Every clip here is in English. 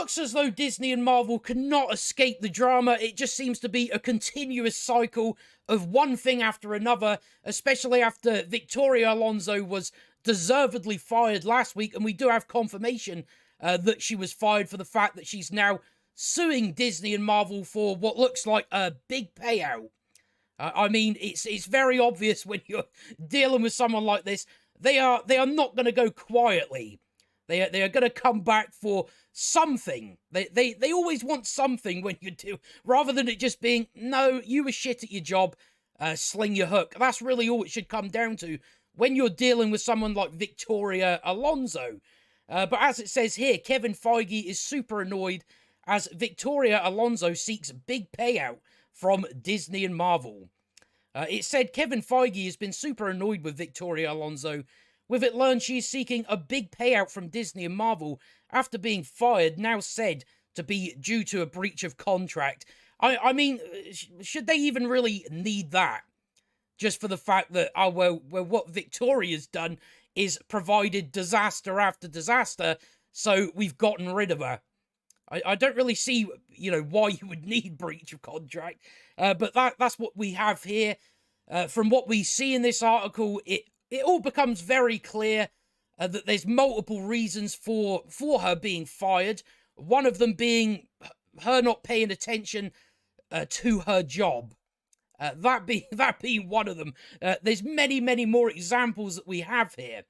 looks as though Disney and Marvel cannot escape the drama. It just seems to be a continuous cycle of one thing after another, especially after Victoria Alonso was deservedly fired last week, and we do have confirmation that she was fired for the fact that she's now suing Disney and Marvel for what looks like a big payout. I mean, it's very obvious when you're dealing with someone like this. They are not going to go quietly. They are going to come back for something. They always want something when you do, rather than it just being, no, you were shit at your job, sling your hook. That's really all it should come down to when you're dealing with someone like Victoria Alonso. But as it says here, Kevin Feige is super annoyed as Victoria Alonso seeks big payout from Disney and Marvel. It said Kevin Feige has been super annoyed with Victoria Alonso, with it learned she is seeking a big payout from Disney and Marvel after being fired, now said to be due to a breach of contract. I mean, should they even really need that? Just for the fact that, oh, well, what Victoria's done is provided disaster after disaster, so we've gotten rid of her. I don't really see, why you would need breach of contract, but that's what we have here. From what we see in this article, it all becomes very clear that there's multiple reasons for her being fired. One of them being her not paying attention to her job. That being one of them. There's many more examples that we have here.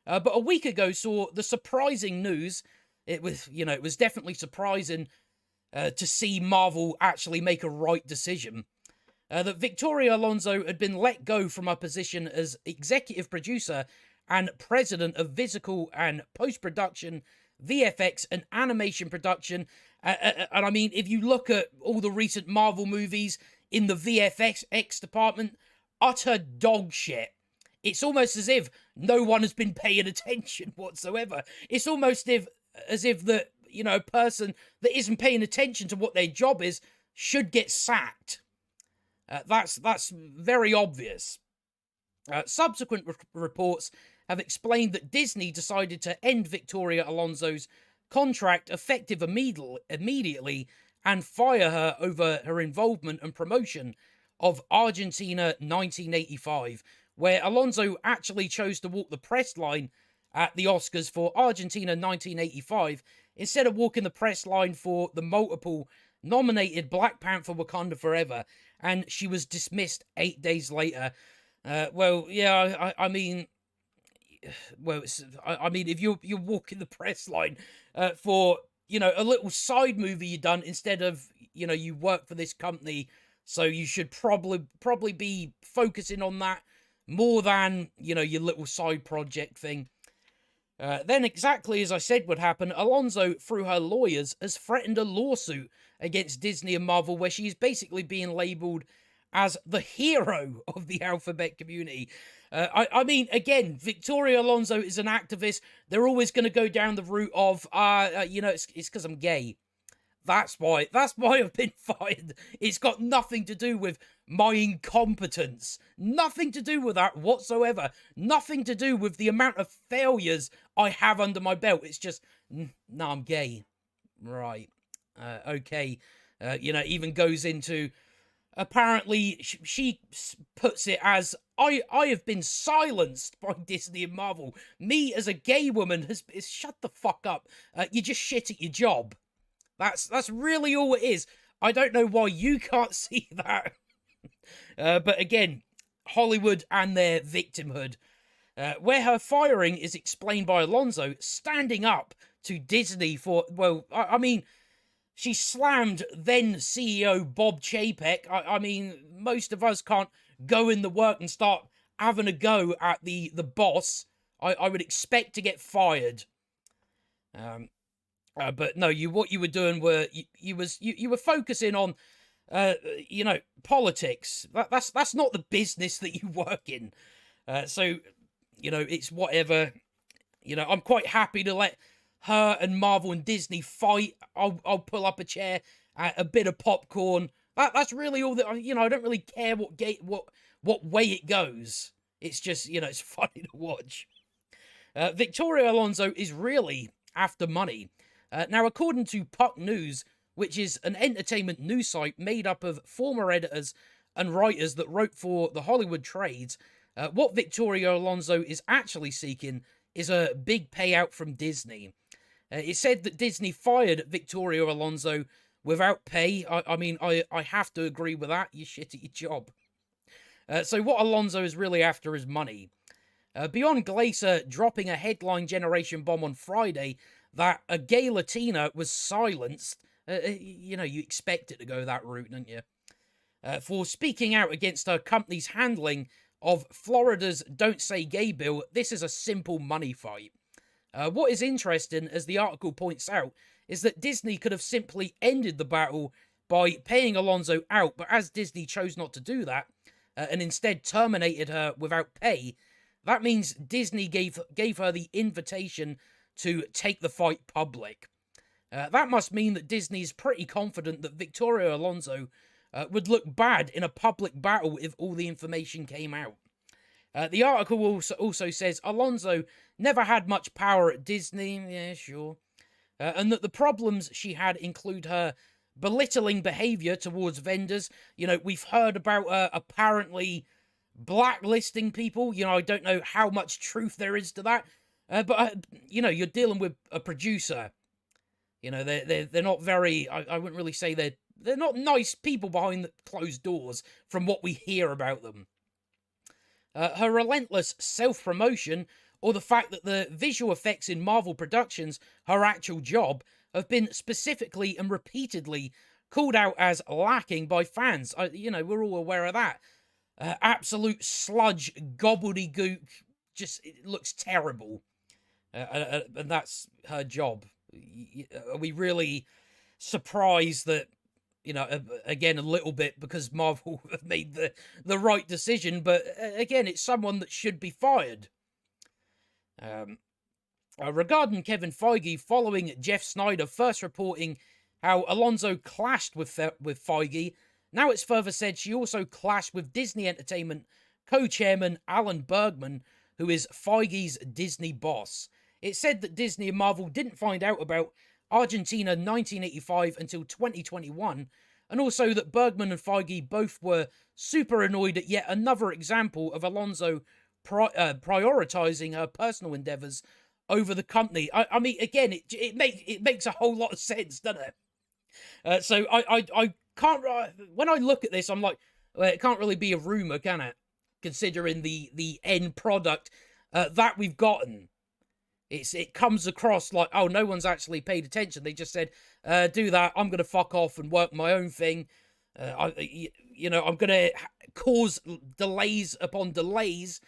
But a week ago saw the surprising news. It was definitely surprising to see Marvel actually make a right decision. That Victoria Alonso had been let go from her position as executive producer and president of physical and post-production, VFX and animation production. And I mean, if you look at all the recent Marvel movies in the VFX department, utter dog shit. It's almost as if no one has been paying attention whatsoever. It's almost as if that, a person that isn't paying attention to what their job is should get sacked. That's very obvious. Subsequent reports have explained that Disney decided to end Victoria Alonso's contract effective immediately and fire her over her involvement and promotion of Argentina 1985, where Alonso actually chose to walk the press line at the Oscars for Argentina 1985 instead of walking the press line for the multiple nominated Black Panther Wakanda Forever, and she was dismissed 8 days later. I mean, if you're walking the press line for, a little side movie you done instead of, you work for this company, so you should probably be focusing on that more than, your little side project thing. Then, exactly as I said would happen, Alonso, through her lawyers, has threatened a lawsuit against Disney and Marvel, where she's basically being labelled as the hero of the alphabet community. I mean, again, Victoria Alonso is an activist. They're always going to go down the route of, it's because I'm gay. That's why I've been fired. It's got nothing to do with my incompetence. Nothing to do with that whatsoever. Nothing to do with the amount of failures I have under my belt. It's just, no, I'm gay. Right. Okay. Even goes into, apparently, she puts it as, I have been silenced by Disney and Marvel. Me, as a gay woman, is shut the fuck up. You're just shit at your job. That's really all it is. I don't know why you can't see that. But again, Hollywood and their victimhood. Where her firing is explained by Alonso standing up to Disney for, she slammed then CEO Bob Chapek. I mean, most of us can't go in the work and start having a go at the boss. I would expect to get fired. But no, what you were doing were you were focusing on, politics. That's not the business that you work in. So, it's whatever. I'm quite happy to let her and Marvel and Disney fight. I'll pull up a chair, a bit of popcorn. That's really all that. I don't really care what way it goes. It's just it's funny to watch. Victoria Alonso is really after money. Now, according to Puck News, which is an entertainment news site made up of former editors and writers that wrote for the Hollywood trades, what Victoria Alonso is actually seeking is a big payout from Disney. It said that Disney fired Victoria Alonso without pay. I have to agree with that. You're shit at your job. So what Alonso is really after is money. Beyond Glacier dropping a headline generation bomb on Friday that a gay Latina was silenced, you expect it to go that route, don't you? For speaking out against her company's handling of Florida's Don't Say Gay bill, this is a simple money fight. What is interesting, as the article points out, is that Disney could have simply ended the battle by paying Alonso out, but as Disney chose not to do that, and instead terminated her without pay, that means Disney gave her the invitation to take the fight public. That must mean that Disney is pretty confident that Victoria Alonso would look bad in a public battle if all the information came out. The article also says Alonso never had much power at Disney, yeah, sure, and that the problems she had include her belittling behavior towards vendors. We've heard about her apparently blacklisting people. I don't know how much truth there is to that, but you're dealing with a producer. They're not very. I wouldn't really say they're not nice people behind the closed doors from what we hear about them. Her relentless self-promotion, or the fact that the visual effects in Marvel productions, her actual job, have been specifically and repeatedly called out as lacking by fans. We're all aware of that. Absolute sludge, gobbledygook, just it looks terrible. And that's her job. Are we really surprised that, again, a little bit because Marvel have made the right decision, but again, it's someone that should be fired. Regarding Kevin Feige, following Jeff Snyder first reporting how Alonso clashed with Feige, now it's further said she also clashed with Disney Entertainment co-chairman Alan Bergman, who is Feige's Disney boss. It said that Disney and Marvel didn't find out about Argentina 1985 until 2021, and also that Bergman and Feige both were super annoyed at yet another example of Alonso prioritizing her personal endeavors over the company. I mean, again, it makes a whole lot of sense, doesn't it? So I can't. When I look at this, I'm like, well, it can't really be a rumor, can it? Considering the end product that we've gotten. It comes across like, oh, no one's actually paid attention. They just said, do that. I'm going to fuck off and work my own thing. I'm going to cause delays upon delays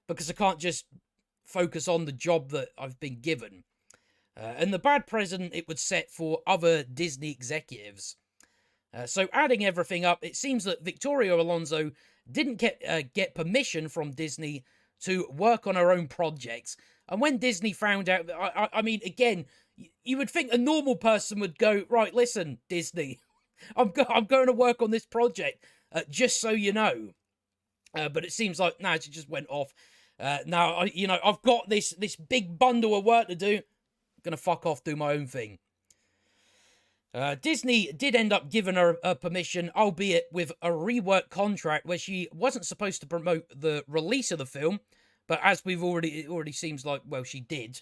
because I can't just focus on the job that I've been given. And the bad precedent it would set for other Disney executives. So adding everything up, it seems that Victoria Alonso didn't get permission from Disney to work on her own projects. And when Disney found out, I mean, again, you would think a normal person would go, right, listen, Disney, I'm going to work on this project, just so you know. But it seems like, she just went off. Now, I've got this big bundle of work to do. I'm going to fuck off, do my own thing. Disney did end up giving her permission, albeit with a rework contract where she wasn't supposed to promote the release of the film. But as it already seems like, well, she did,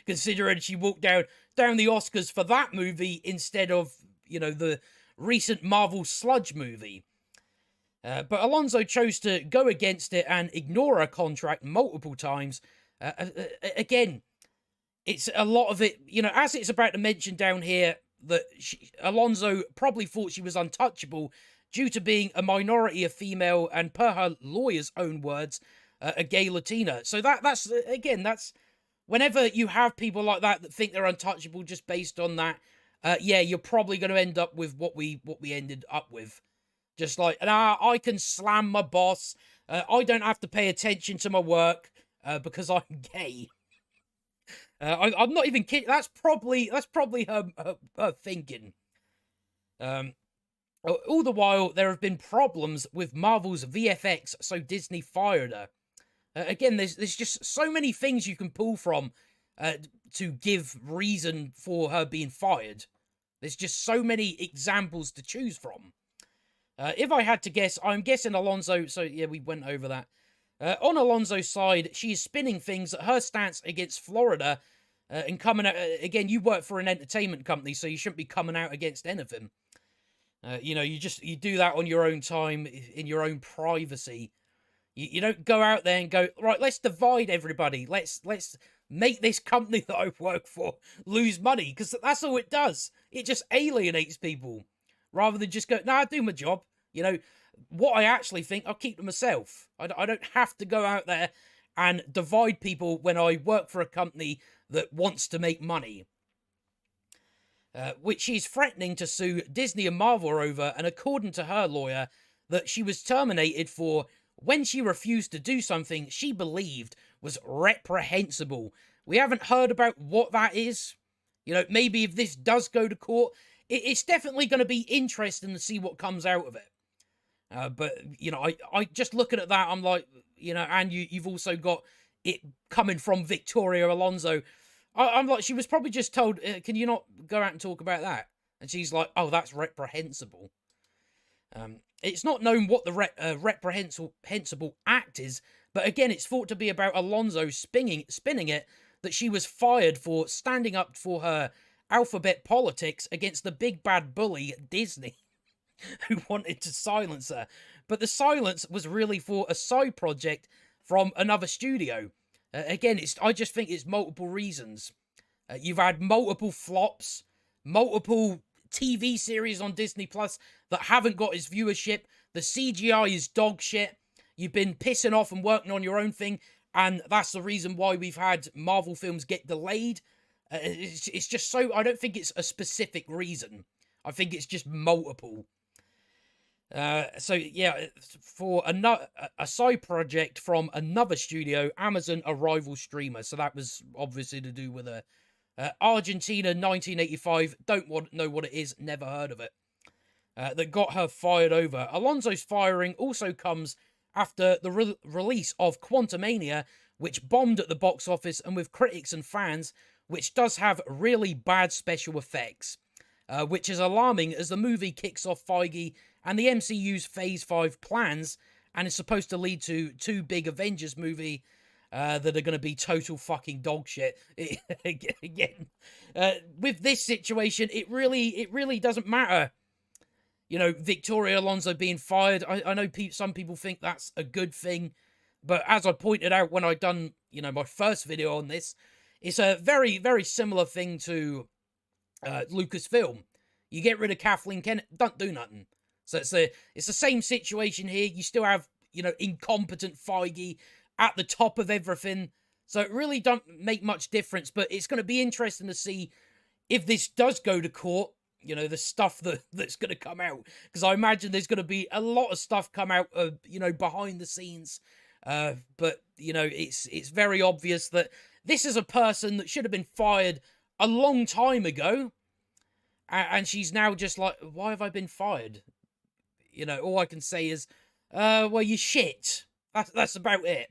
considering she walked down the Oscars for that movie instead of, the recent Marvel sludge movie. But Alonso chose to go against it and ignore her contract multiple times. Again, it's a lot of it, as it's about to mention down here, that Alonso probably thought she was untouchable due to being a minority of female and, per her lawyer's own words, a gay Latina. So that's whenever you have people like that think they're untouchable just based on that, you're probably going to end up with what we ended up with. Just like, I can slam my boss. I don't have to pay attention to my work because I'm gay. I'm not even kidding. That's probably her thinking. All the while, there have been problems with Marvel's VFX, so Disney fired her. Again, there's just so many things you can pull from to give reason for her being fired. There's just so many examples to choose from. If I had to guess, I'm guessing Alonso. So yeah, we went over that. On Alonso's side, she is spinning things that her stance against Florida and coming out. Again, you work for an entertainment company, so you shouldn't be coming out against anything. You know, you do that on your own time, in your own privacy. You don't go out there and go, right, let's divide everybody. Let's make this company that I work for lose money, because that's all it does. It just alienates people rather than just go, no, I do my job. You know, what I actually think, I'll keep to myself. I don't have to go out there and divide people when I work for a company that wants to make money. Which she's threatening to sue Disney and Marvel over, and according to her lawyer, that she was terminated for when she refused to do something she believed was reprehensible. We haven't heard about what that is. You know, maybe if this does go to court, it's definitely going to be interesting to see what comes out of it. But, you know, I just looking at that, I'm like, you know, and you've also got it coming from Victoria Alonso. I'm like, she was probably just told, can you not go out and talk about that? And she's like, oh, that's reprehensible. It's not known what the reprehensible act is, but again, it's thought to be about Alonso spinning it, that she was fired for standing up for her alphabet politics against the big bad bully, Disney, who wanted to silence her. But the silence was really for a side project from another studio. Again, I just think it's multiple reasons. You've had multiple flops, multiple TV series on Disney Plus that haven't got its viewership. The CGI is dog shit. You've been pissing off and working on your own thing, and that's the reason why we've had Marvel films get delayed. It's just so, I don't think it's a specific reason. I think it's just multiple. So yeah, for a side project from another studio, Amazon, a rival streamer. So that was obviously to do with Argentina 1985. Don't know what it is. Never heard of it. That got her fired over. Alonso's firing also comes after the release of Quantumania, which bombed at the box office and with critics and fans, which does have really bad special effects, which is alarming as the movie kicks off Feige and the MCU's Phase 5 plans, and is supposed to lead to two big Avengers movie that are going to be total fucking dog shit. Again, with this situation, it really doesn't matter. You know, Victoria Alonso being fired, I know some people think that's a good thing, but as I pointed out when I done, you know, my first video on this, it's a very, very similar thing to Lucasfilm. You get rid of Kathleen Kennedy, don't do nothing. So it's the same situation here. You still have, you know, incompetent Feige at the top of everything. So it really don't make much difference, but it's going to be interesting to see if this does go to court, you know, the stuff that's going to come out. Because I imagine there's going to be a lot of stuff come out, you know, behind the scenes. But, you know, it's very obvious that this is a person that should have been fired a long time ago. And she's now just like, why have I been fired? You know, all I can say is, well, you shit. That's about it.